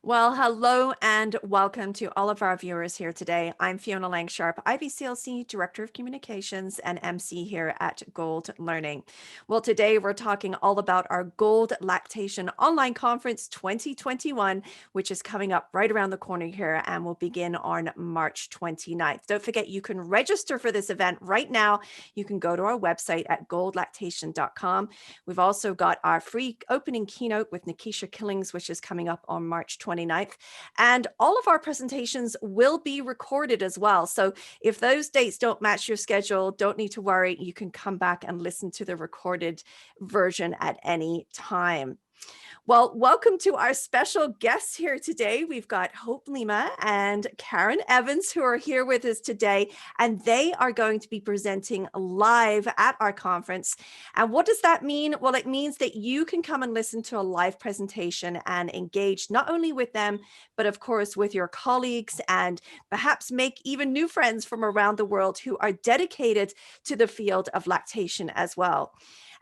Well, hello and welcome to all of our viewers here today. I'm Fiona Langsharp, IBCLC Director of Communications and MC here at Gold Learning. Well, today we're talking all about our Gold Lactation Online Conference 2021, which is coming up right around the corner here and will begin on March 29th. Don't forget, you can register for this event right now. You can go to our website at goldlactation.com. We've also got our free opening keynote with Nikisha Killings, which is coming up on March 29th. And all of our presentations will be recorded as well. So if those dates don't match your schedule, don't need to worry. You can come back and listen to the recorded version at any time. Well, welcome to our special guests here today. We've got Hope Lima and Karin Evans who are here with us today, and they are going to be presenting live at our conference. And what does that mean? Well, it means that you can come and listen to a live presentation and engage not only with them, but of course with your colleagues and perhaps make even new friends from around the world who are dedicated to the field of lactation as well.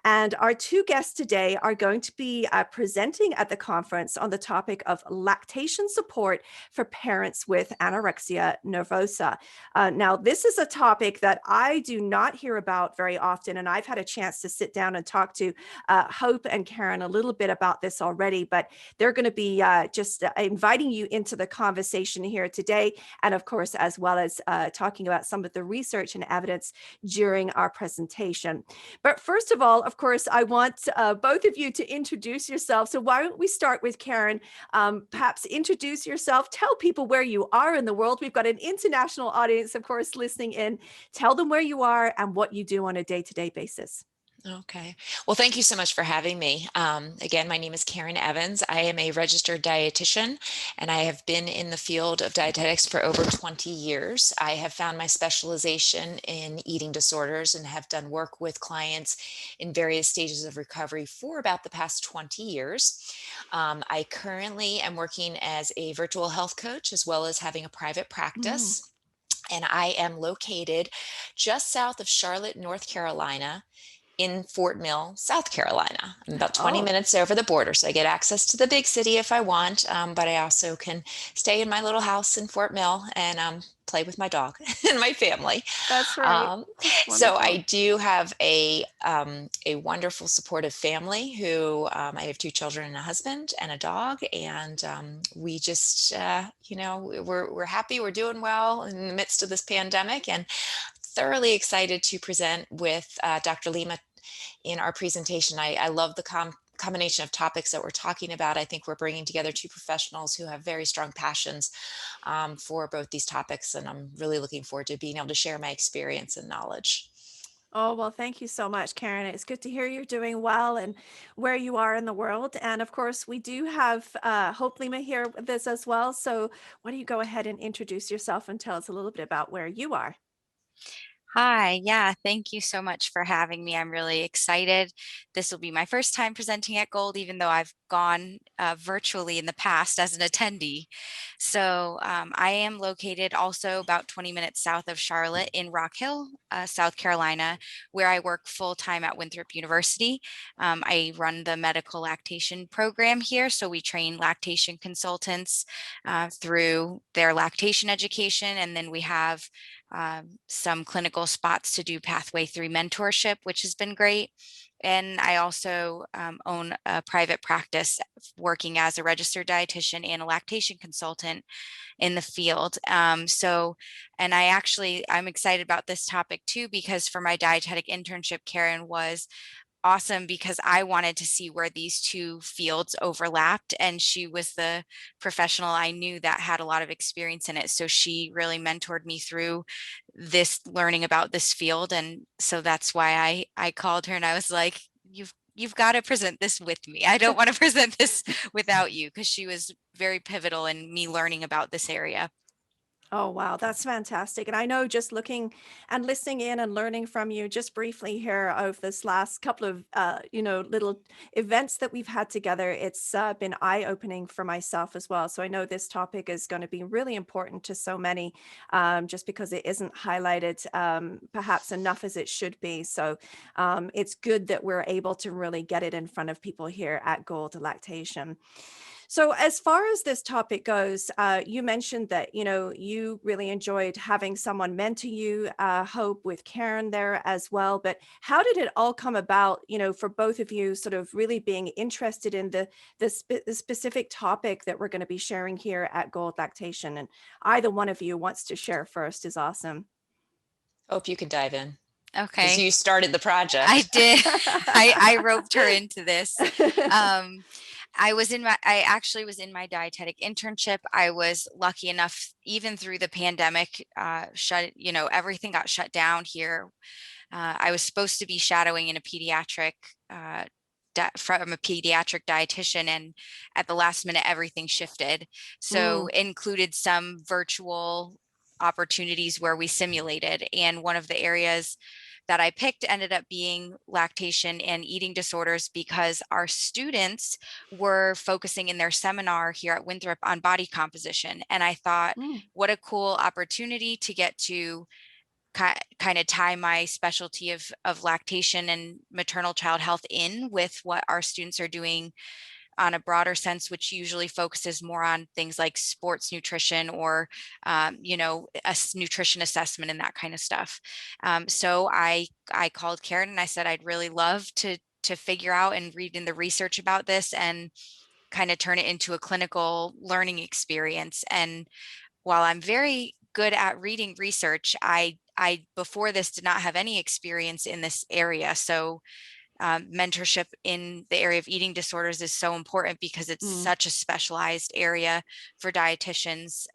And our two guests today are going to be presenting at the conference on the topic of lactation support for parents with anorexia nervosa. Now, this is a topic that I do not hear about very often, and I've had a chance to sit down and talk to Hope and Karin a little bit about this already, but they're going to be just inviting you into the conversation here today, and of course, as well as talking about some of the research and evidence during our presentation. But first of all, of course, I want both of you to introduce yourself. So why don't we start with Karin? Perhaps introduce yourself, tell people where you are in the world. We've got an international audience, of course, listening in. Tell them where you are and what you do on a day-to-day basis. Okay. Well, thank you so much for having me. Again, my name is Karin Evans. I am a registered dietitian, and I have been in the field of dietetics for over 20 years. I have found my specialization in eating disorders and have done work with clients in various stages of recovery for about the past 20 years. I currently am working as a virtual health coach as well as having a private Mm. practice. And I am located just south of Charlotte, North Carolina, in Fort Mill, South Carolina. I'm about 20 Oh, minutes over the border, so I get access to the big city if I want, but I also can stay in my little house in Fort Mill and play with my dog and my family. that's right. Um, That's so I wonderful. do have a wonderful supportive family who I have two children and a husband and a dog, and we just we're happy, we're doing well in the midst of this pandemic, and thoroughly excited to present with Dr. Lima in our presentation. I love the combination of topics that we're talking about. I think we're bringing together two professionals who have very strong passions for both these topics, and I'm really looking forward to being able to share my experience and knowledge. Oh, well, thank you so much, Karin. It's good to hear you're doing well and where you are in the world. And of course, we do have Hope Lima here with us as well. So why don't you go ahead and introduce yourself and tell us a little bit about where you are? Hi, yeah, thank you so much for having me. I'm really excited. This will be my first time presenting at Gold, even though I've gone virtually in the past as an attendee. I am located also about 20 minutes south of Charlotte in Rock Hill, South Carolina, where I work full time at Winthrop University. I run the medical lactation program here, so we train lactation consultants through their lactation education, and then we have some clinical spots to do pathway 3 mentorship, which has been great. And I also own a private practice working as a registered dietitian and a lactation consultant in the field. I'm excited about this topic too, because for my dietetic internship, Karin was awesome because I wanted to see where these two fields overlapped, and she was the professional I knew that had a lot of experience in it. So she really mentored me through this learning about this field. And so that's why I called her and I was like, you've got to present this with me. I don't want to present this without you, because she was very pivotal in me learning about this area. Oh, wow, that's fantastic. And I know just looking and listening in and learning from you just briefly here of this last couple of, little events that we've had together, it's been eye-opening for myself as well. So I know this topic is going to be really important to so many, just because it isn't highlighted perhaps enough as it should be. So it's good that we're able to really get it in front of people here at Gold Lactation. So as far as this topic goes, you mentioned that, you really enjoyed having someone mentor you, Hope, with Karen there as well. But how did it all come about, for both of you sort of really being interested in the specific topic that we're going to be sharing here at Gold Lactation? And either one of you wants to share first is awesome. Hope you can dive in because Okay. you started the I project. did. I roped her into this. Um, I actually was in my dietetic internship. I was lucky enough, even through the pandemic, everything got shut down here. I was supposed to be shadowing in a pediatric, from a pediatric dietitian, and at the last minute, everything shifted. So Mm, it included some virtual opportunities where we simulated. And one of the areas that I picked ended up being lactation and eating disorders, because our students were focusing in their seminar here at Winthrop on body composition. And I thought, mm, what a cool opportunity to get to kind of tie my specialty of lactation and maternal child health in with what our students are doing on a broader sense, which usually focuses more on things like sports nutrition or, nutrition assessment and that kind of stuff. So I called Karin and I said, I'd really love to figure out and read in the research about this and kind of turn it into a clinical learning experience. And while I'm very good at reading research, I before this did not have any experience in this area. So mentorship in the area of eating disorders is so important because it's mm. such a specialized area for dietitians,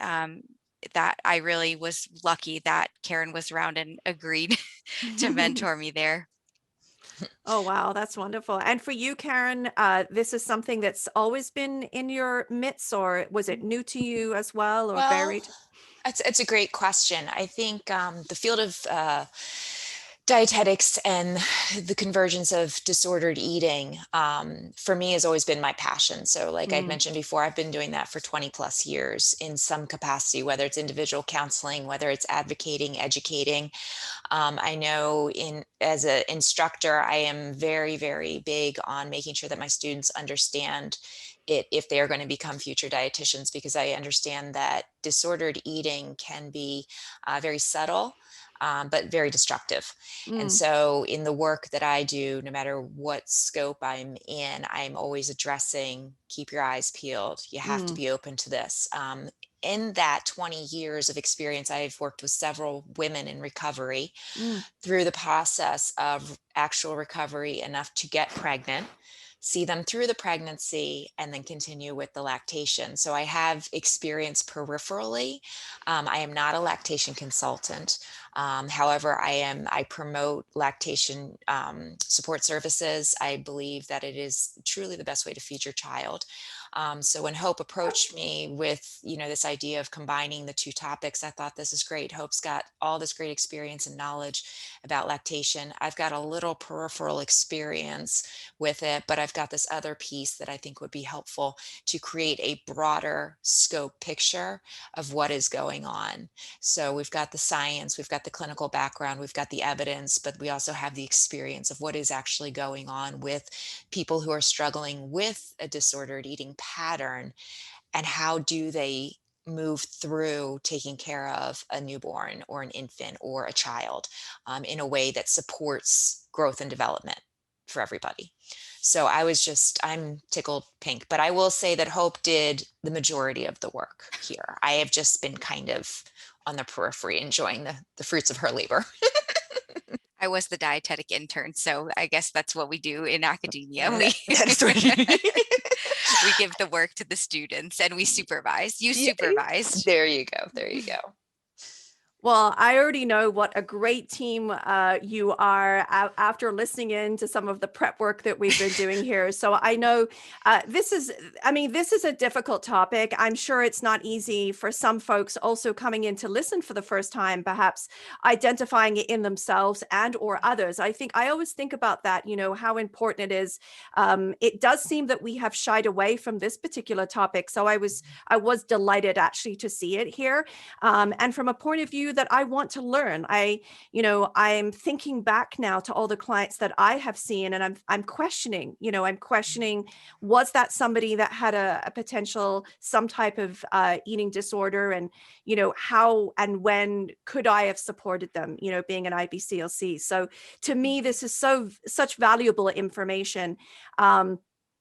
that I really was lucky that Karin was around and agreed to mentor me there. Oh, wow, that's wonderful. And for you, Karen, this is something that's always been in your midst, or was it new to you as well, or Well, varied? it's a great question. I think the field of dietetics and the convergence of disordered eating, for me, has always been my passion. So like I'd Mm, mentioned before, I've been doing that for 20 plus years in some capacity, whether it's individual counseling, whether it's advocating, educating. I know as an instructor, I am very, very big on making sure that my students understand it if they are going to become future dietitians, because I understand that disordered eating can be very subtle, but very destructive. And mm, so in the work that I do, no matter what scope I'm in, I'm always addressing, keep your eyes peeled. You have to mm, be open to this. In that 20 years of experience, I've worked with several women in recovery mm, through the process of actual recovery enough to get pregnant, see them through the pregnancy, and then continue with the lactation. So I have experience peripherally. I am not a lactation consultant. However, I promote lactation support services. I believe that it is truly the best way to feed your child. So when Hope approached me with, this idea of combining the two topics, I thought this is great. Hope's got all this great experience and knowledge about lactation. I've got a little peripheral experience with it, but I've got this other piece that I think would be helpful to create a broader scope picture of what is going on. So we've got the science, we've got the clinical background, we've got the evidence, but we also have the experience of what is actually going on with people who are struggling with a disordered eating pattern, and how do they move through taking care of a newborn or an infant or a child, in a way that supports growth and development for everybody. So I'm tickled pink, but I will say that Hope did the majority of the work here. I have just been kind of on the periphery enjoying the fruits of her labor. I was the dietetic intern, so I guess that's what we do in academia. We That's right. we give the work to the students and we supervise. You Yeah, supervised. there you go. There you go. Well, I already know what a great team you are after listening in to some of the prep work that we've been doing here. So I know this is a difficult topic. I'm sure it's not easy for some folks also coming in to listen for the first time, perhaps identifying it in themselves and or others. I always think about that, how important it is. It does seem that we have shied away from this particular topic. So I was delighted actually to see it here. And from a point of view that I want to learn. I'm thinking back now to all the clients that I have seen, and I'm questioning, was that somebody that had a potential, some type of eating disorder, and, how and when could I have supported them, being an IBCLC. So to me, this is such valuable information.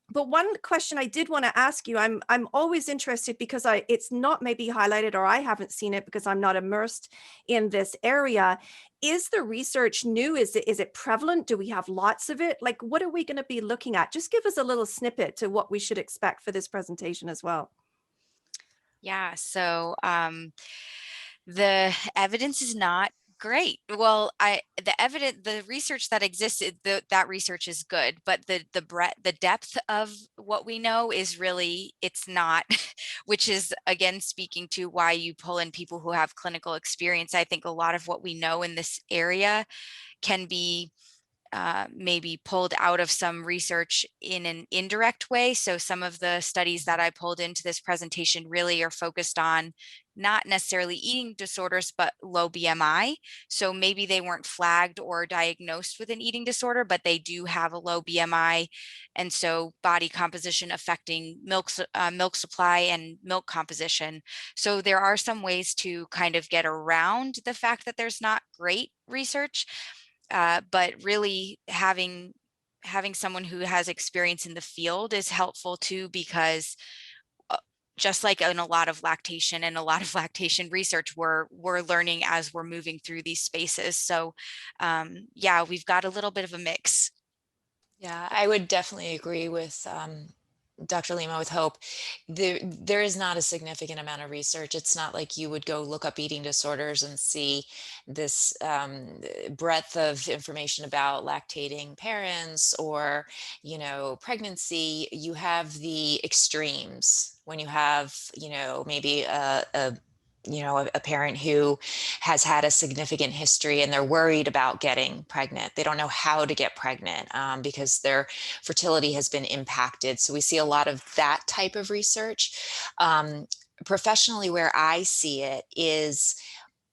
But one question I did want to ask you, I'm always interested because it's not maybe highlighted, or I haven't seen it because I'm not immersed in this area. Is the research new? Is it prevalent? Do we have lots of it? Like, what are we going to be looking at? Just give us a little snippet to what we should expect for this presentation as well. Yeah, so the evidence is not great. Well, the research that exists, that research is good, but the breadth, the depth of what we know is really, it's not, which is again speaking to why you pull in people who have clinical experience. I think a lot of what we know in this area can be maybe pulled out of some research in an indirect way. So some of the studies that I pulled into this presentation really are focused on not necessarily eating disorders, but low BMI. So maybe they weren't flagged or diagnosed with an eating disorder, but they do have a low BMI. And so body composition affecting milk supply and milk composition. So there are some ways to kind of get around the fact that there's not great research. But really having someone who has experience in the field is helpful too, because just like in a lot of lactation and a lot of lactation research, we're learning as we're moving through these spaces. So yeah, we've got a little bit of a mix. Yeah, I would definitely agree with Dr. Lima with Hope. There is not a significant amount of research. It's not like you would go look up eating disorders and see this breadth of information about lactating parents or, pregnancy. You have the extremes when you have, maybe a parent who has had a significant history and they're worried about getting pregnant. They don't know how to get pregnant because their fertility has been impacted. So we see a lot of that type of research. Professionally, where I see it is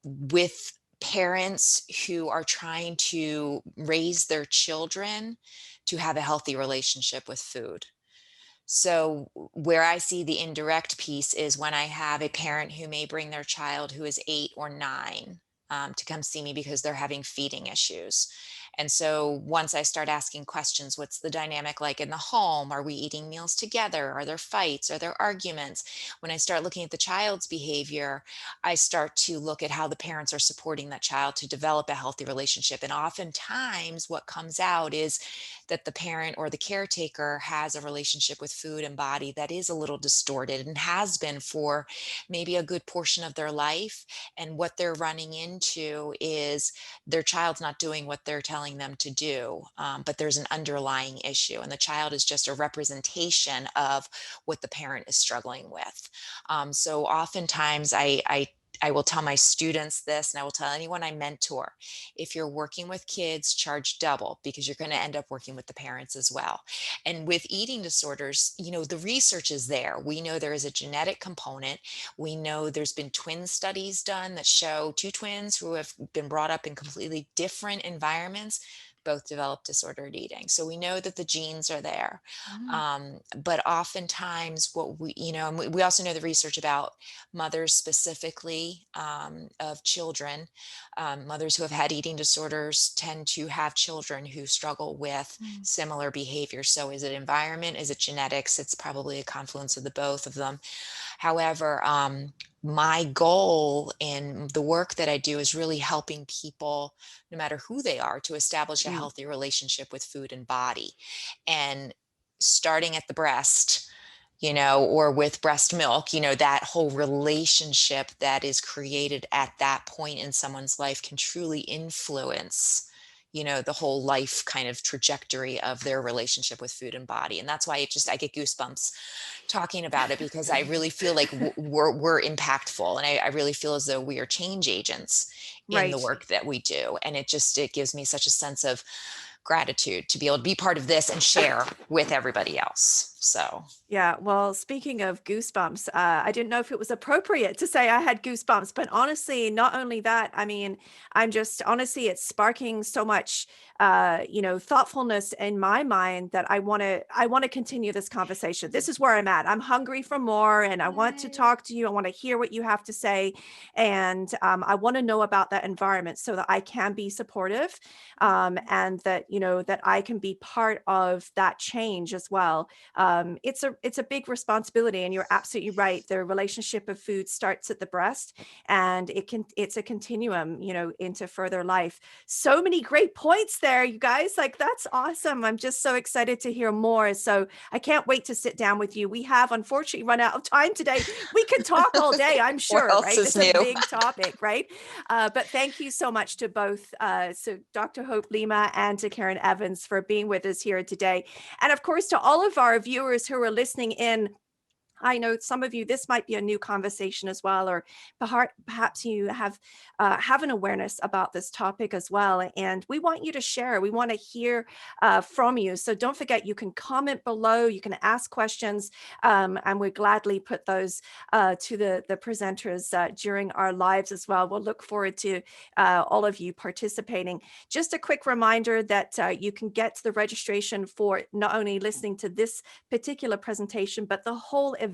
with parents who are trying to raise their children to have a healthy relationship with food. So where I see the indirect piece is when I have a parent who may bring their child who is 8 or 9 to come see me because they're having feeding issues. And so once I start asking questions, what's the dynamic like in the home? Are we eating meals together? Are there fights? Are there arguments? When I start looking at the child's behavior, I start to look at how the parents are supporting that child to develop a healthy relationship. And oftentimes what comes out is that the parent or the caretaker has a relationship with food and body that is a little distorted and has been for maybe a good portion of their life. And what they're running into is their child's not doing what they're telling them to do, but there's an underlying issue, and the child is just a representation of what the parent is struggling with. So oftentimes I will tell my students this, and I will tell anyone I mentor, if you're working with kids, charge double because you're going to end up working with the parents as well. And with eating disorders, the research is there. We know there is a genetic component. We know there's been twin studies done that show two twins who have been brought up in completely different environments both develop disordered eating. So we know that the genes are there. But oftentimes what and we also know the research about mothers specifically of children, mothers who have had eating disorders tend to have children who struggle with similar behaviors. So is it environment? Is it genetics? It's probably a confluence of the both of them. However, my goal in the work that I do is really helping people, no matter who they are, to establish a healthy relationship with food and body. And starting at the breast, or with breast milk, that whole relationship that is created at that point in someone's life can truly influence the whole life kind of trajectory of their relationship with food and body. And that's why I get goosebumps talking about it, because I really feel like we're impactful, and I really feel as though we are change agents in the Right. work that we do. And it gives me such a sense of gratitude to be able to be part of this and share with everybody else. So Yeah, well, speaking of goosebumps, I didn't know if it was appropriate to say I had goosebumps, but honestly, not only that, I mean, I'm just honestly, it's sparking so much, thoughtfulness in my mind that I want to continue this conversation. This is where I'm at. I'm hungry for more, and I want to Yay. talk to you. I want to hear what you have to say, and I want to know about that environment so that I can be supportive, and that that I can be part of that change as well. It's a big responsibility, and you're absolutely right. The relationship of food starts at the breast, and it's a continuum, into further life. So many great points there, you guys. Like, that's awesome. I'm just so excited to hear more. So I can't wait to sit down with you. We have unfortunately run out of time today. We could talk all day, I'm what sure, else right? is It's a new? big topic, right? But thank you so much to both, so Dr. Hope Lima and to Karen Evans, for being with us here today. And of course, to all of our viewers who are listening in, I know some of you, this might be a new conversation as well, or perhaps you have an awareness about this topic as well. And we want you to share. We want to hear from you. So don't forget, you can comment below. You can ask questions, and we gladly put those to the presenters during our lives as well. We'll look forward to all of you participating. Just a quick reminder that you can get the registration for not only listening to this particular presentation, but the whole event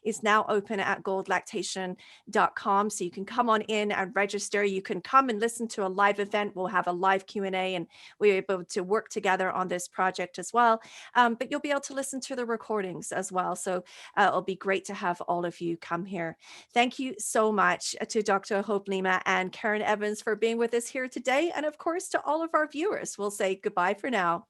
is now open at goldlactation.com. So you can come on in and register. You can come and listen to a live event. We'll have a live Q&A, and we're able to work together on this project as well. But you'll be able to listen to the recordings as well. So it'll be great to have all of you come here. Thank you so much to Dr. Hope Lima and Karen Evans for being with us here today. And of course, to all of our viewers, we'll say goodbye for now.